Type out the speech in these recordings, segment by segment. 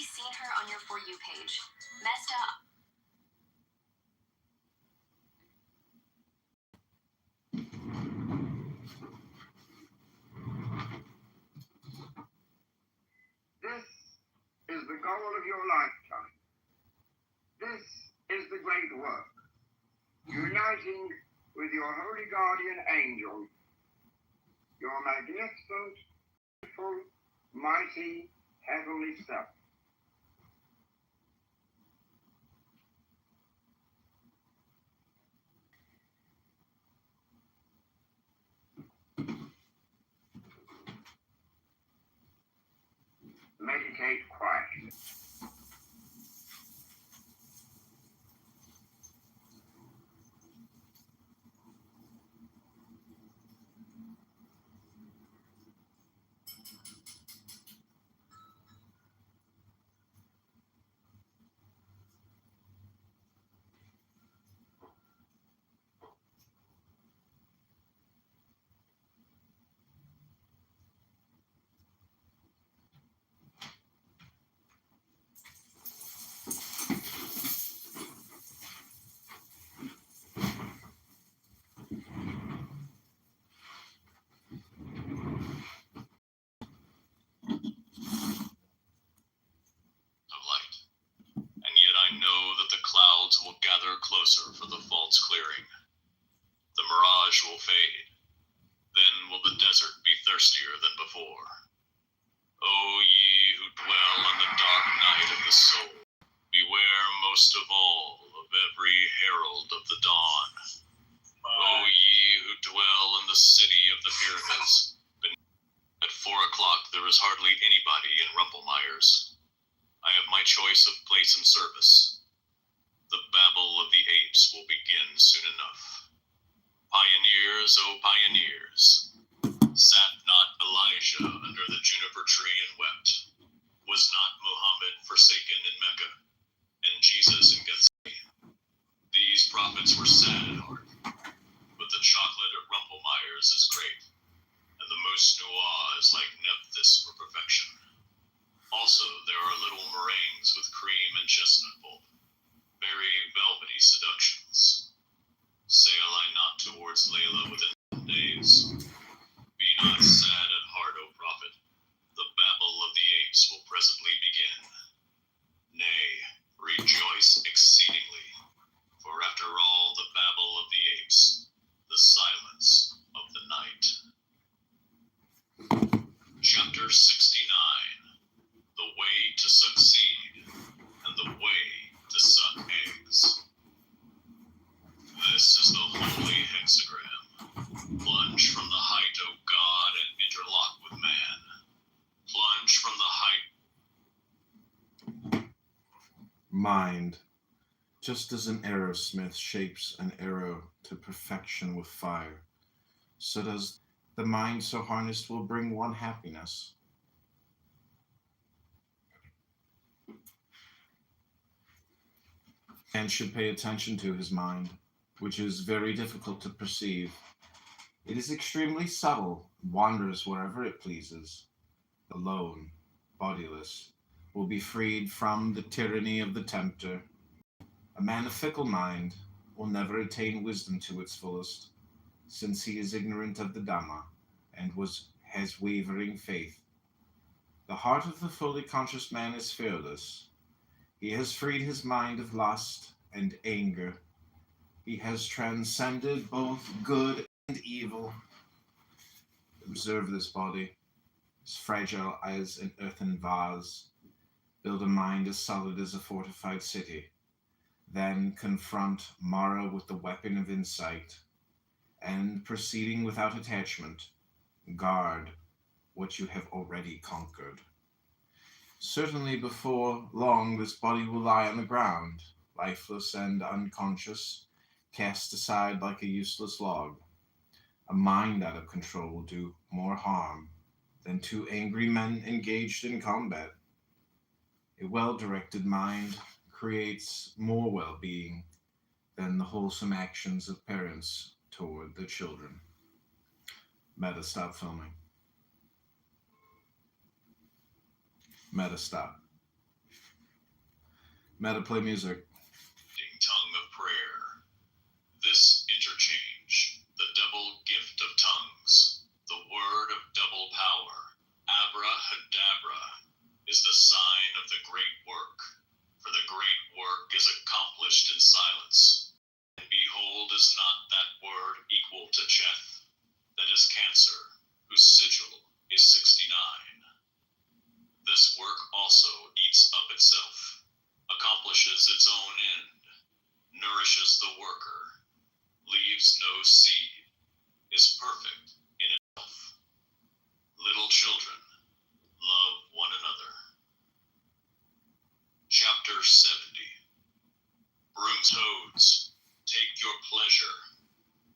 probably seen her on your For You page. Messed up. This is the goal of your lifetime. This is the great work. Uniting with your holy guardian angel, your magnificent, beautiful, mighty, heavenly self. Meditate quietly. Will gather closer for the false clearing. The mirage will fade. Then will the desert be thirstier than before. O ye who dwell on the dark night of the soul, beware most of all of every herald of the dawn. O ye who dwell in the city of the pyramids, at 4 o'clock there is hardly anybody in Rumpelmeyer's. I have my choice of place and service. The babble of the apes will begin soon enough. Pioneers, O pioneers, sat not Elijah under the juniper tree and wept? Was not Muhammad forsaken in Mecca, and Jesus in Gethsemane? These prophets were sad at heart, but the chocolate at Rumpelmeyer's is great, and the mousse noir is like Nephthys for perfection. Also, there are little meringues with cream and chestnut pulp. Very velvety seductions. Sail I not towards Layla within 10 days? Be not sad at heart, O prophet. The babble of the apes will presently begin. Nay, rejoice exceedingly, for after all the babble of the apes, the silence of the night. Chapter 69. The way to succeed, and the way to suck eggs. This is the holy hexagram. Plunge from the height, O God, and interlock with man. Plunge from the height. Mind. Just as an arrowsmith shapes an arrow to perfection with fire, so does the mind so harnessed will bring one happiness. Man should pay attention to his mind, which is very difficult to perceive. It is extremely subtle, wanders wherever it pleases. Alone, bodiless, will be freed from the tyranny of the tempter. A man of fickle mind will never attain wisdom to its fullest, since he is ignorant of the Dhamma and has wavering faith. The heart of the fully conscious man is fearless. He has freed his mind of lust and anger. He has transcended both good and evil. Observe this body, as fragile as an earthen vase. Build a mind as solid as a fortified city. Then confront Mara with the weapon of insight, and proceeding without attachment, guard what you have already conquered. Certainly before long this body will lie on the ground, lifeless and unconscious, cast aside like a useless log. A mind out of control will do more harm than two angry men engaged in combat. A well-directed mind creates more well-being than the wholesome actions of parents toward their children. Meta, stop filming. Meta, stop. Meta, play music. Tongue of prayer. This interchange, the double gift of tongues, the word of double power, abrahadabra, is the sign of the great work. For the great work is accomplished in silence. And behold, is not that word equal to Cheth, that is Cancer, whose sigil is 69. This work also eats up itself, accomplishes its own end, nourishes the worker, leaves no seed, is perfect in itself. Little children, love one another. Chapter 70. Broom toads, take your pleasure,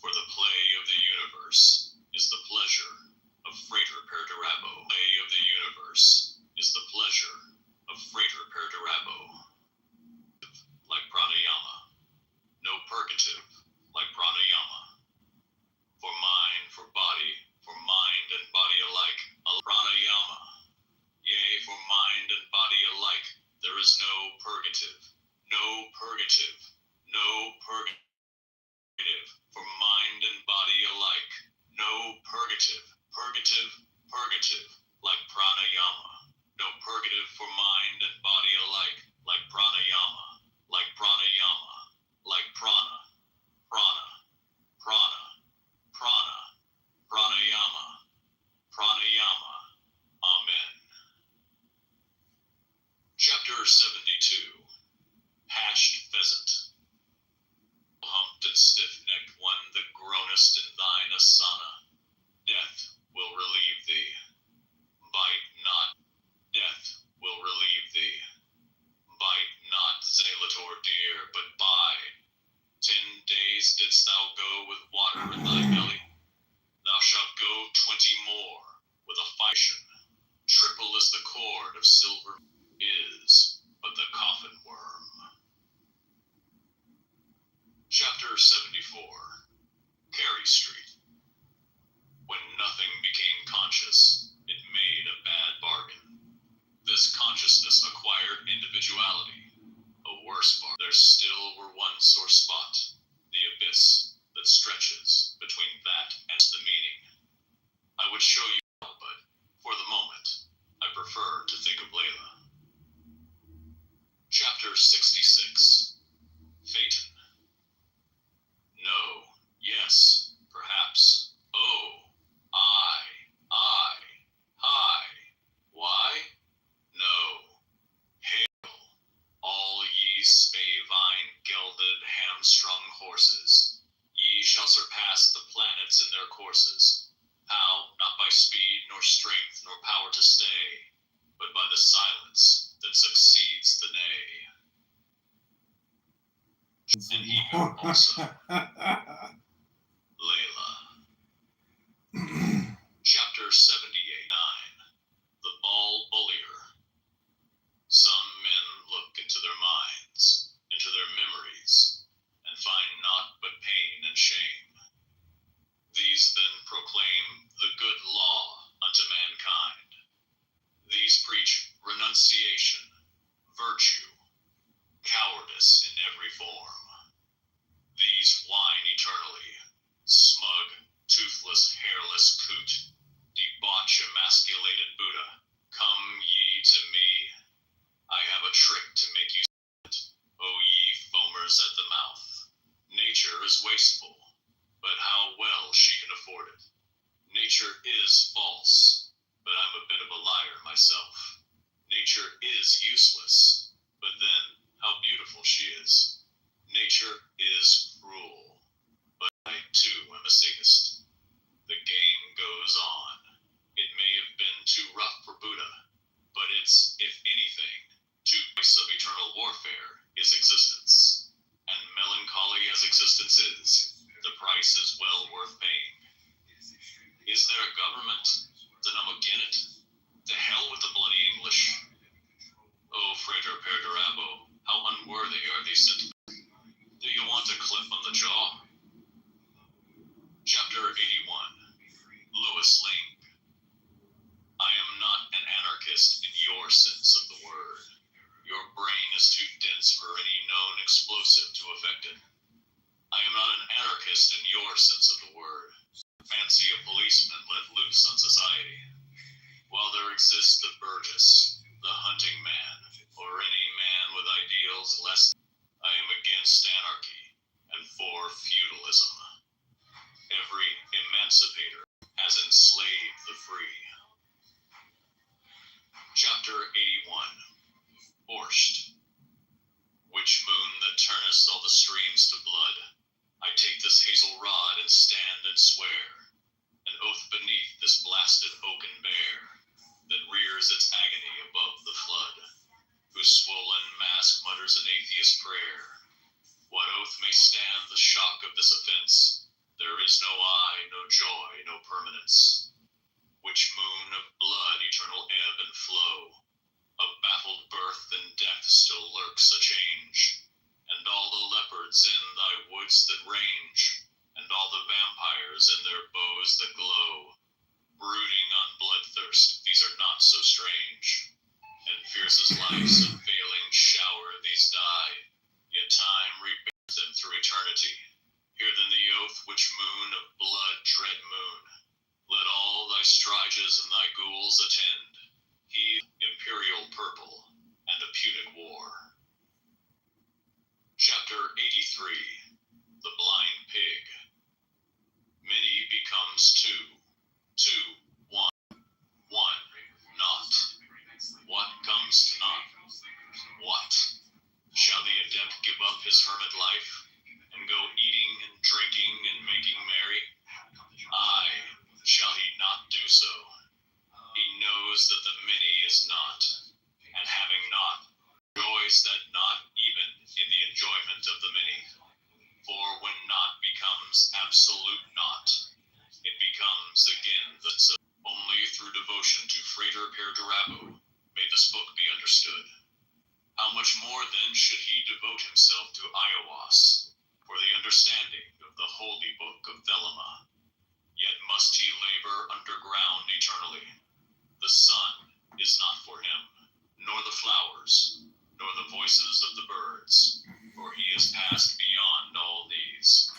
for the play of the universe is the pleasure of Frater Perdurabo. Play of the universe is the pleasure of Frater Perdurabo. Like pranayama. No purgative, like pranayama. For mind, for body, for mind and body alike, pranayama. Yea, for mind and body alike, there is no purgative, no purgative, no purgative. For mind and body alike, no purgative, purgative, purgative, like pranayama. No purgative for mind and body alike, like pranayama, like pranayama. Like prana, prana, prana, prana, pranayama, pranayama. Amen. Chapter 72. Hashed pheasant. Humped and stiff-necked one that groanest in thine asana, death will relieve thee. Bite not, death will relieve thee. Bite not, Zalator dear, but bide. 10 days didst thou go with water in thy belly. Thou shalt go 20 more with a fashion. Triple is the cord of silver, is but the coffin worm. Chapter 74. Carey Street. When nothing became conscious, it made a bad bargain. This consciousness acquired individuality. A worse part. There still were one sore spot, the abyss that stretches between that and the meaning. I would show you how, but for the moment, I prefer to think of Layla. Chapter 66. Phaeton. No, yes, perhaps. Oh, I. Why? No. Hail, all ye spavine, gelded, hamstrung horses. Ye shall surpass the planets in their courses. How? Not by speed, nor strength, nor power to stay, but by the silence that succeeds the neigh. And ego also. Layla. Chapter 78-9. The Ball Bullier. Some men look into their minds, into their memories, and find naught but pain and shame. These then proclaim the good law unto mankind. These preach renunciation, virtue, cowardice in every form. These whine eternally, smug, toothless, hairless coot, debauch emasculated Buddha, come ye to me. I have a trick to make you see it, O ye foamers at the mouth. Nature is wasteful, but how well she can afford it. Nature is false, but I'm a bit of a liar myself. Nature is useless, but then how beautiful she is. Nature is cruel, but I too am a sadist. The game goes on. It may have been too rough for Buddha, but it's, if anything, too price of eternal warfare is existence. And melancholy as existence is, the price is well worth paying. Is there a government? Then I'm again it. To hell with the bloody English. Oh, Frater Perdurabo, how unworthy are these sentiments. Do you want a clip on the jaw? Chapter 81. Lewis Ling. I am not an anarchist in your sense of the word. Your brain is too dense I am not an anarchist in your sense of the word. Fancy a policeman let loose on society. While there exists the burgess, the hunting man, or any man with ideals less, I am against anarchy and for feudalism. Every emancipator has enslaved the free. Chapter 81. Borscht. Witch moon that turnest all the streams to blood, I take this hazel rod and stand and swear, an oath beneath this blasted oaken bear, that rears its agony above the flood, whose swollen mask mutters an atheist prayer. What oath may stand the shock of this offense? There is no eye, no joy, no permanence. Witch moon of blood, eternal ebb and flow, of baffled birth and death still lurks a change, and all the leopards in thy woods that range, and all the vampires in their bows that glow, brooding on bloodthirst, these are not so strange, and fierce as life's unfailing shower these die, yet time rebears them through eternity. Hear then the oath, witch moon of blood, dread moon, let all thy striges and thy ghouls attend, he imperial purple and a Punic war. Chapter 83. The Blind Pig. Many becomes two, two, one, one, not. What comes to naught? What? Shall the adept give up his hermit life, and go eating and drinking and making merry? Aye, shall he not do so? He knows that the many is not, and having not, enjoys that not even in the enjoyment of the many. For when not becomes absolute not, it becomes again the only through devotion to Frater Perdurabo may this book be understood. How much more then should he devote himself to Iowas, for the understanding of the holy book of Thelema? Yet must he labor underground eternally. The sun is not for him, nor the flowers, nor the voices of the birds, for he is passed beyond all these.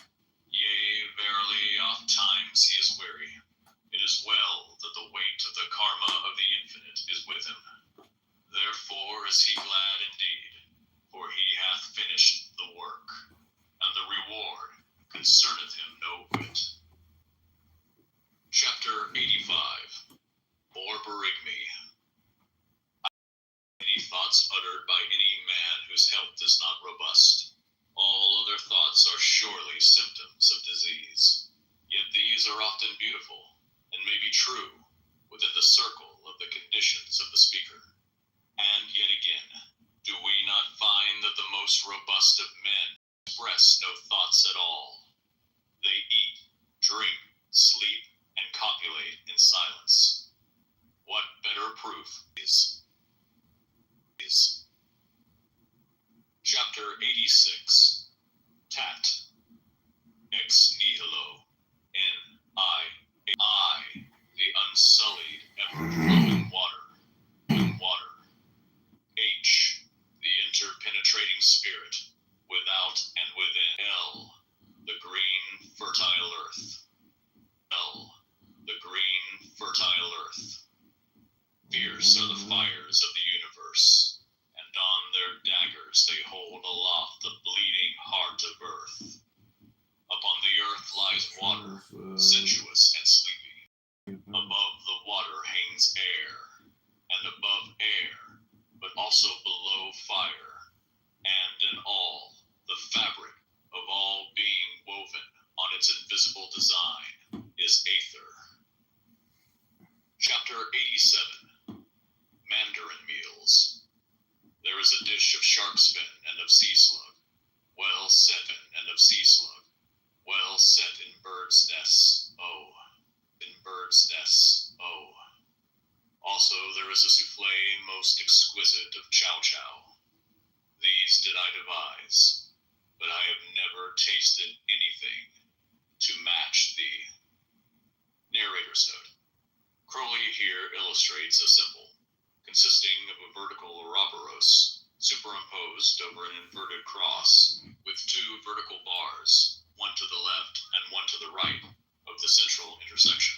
Yea, verily, oft times he is weary. It is well that the weight of the karma of the infinite is with him. Therefore is he glad indeed, for he hath finished the work, and the reward concerneth him no whit. Chapter 85. Borborygmi. Any thoughts uttered by any man whose health is not robust. All other thoughts are surely symptoms of disease. Yet these are often beautiful, and may be true, within the circle of the conditions of the speaker. And yet again, do we not find that the most robust of men express no thoughts at all? They eat, drink, sleep, and copulate in silence. What better proof is? Chapter 86. Tat. Ex nihilo. I, the unsullied, ever-flowing water. H, the interpenetrating spirit, without and within. L, the green, fertile earth. L, the green, fertile earth. Fierce are the fires of the universe, and on their daggers they hold aloft the bleeding heart of earth. Upon the earth lies water, sensuous and sleepy. Above the water hangs air, and above air, but also below fire, and in all, the fabric of all being woven on its invisible design is aether. Chapter 87. Mandarin meals. There is a dish of shark's fin and of sea slug, well set and of sea slug, well set in birds' nests, in birds' nests, Also there is a souffle most exquisite of chow chow. These did I devise, but I have never tasted anything to match the narrator's note. Crowley here illustrates a symbol, consisting of a vertical Ouroboros, superimposed over an inverted cross with two vertical bars, one to the left and one to the right of the central intersection.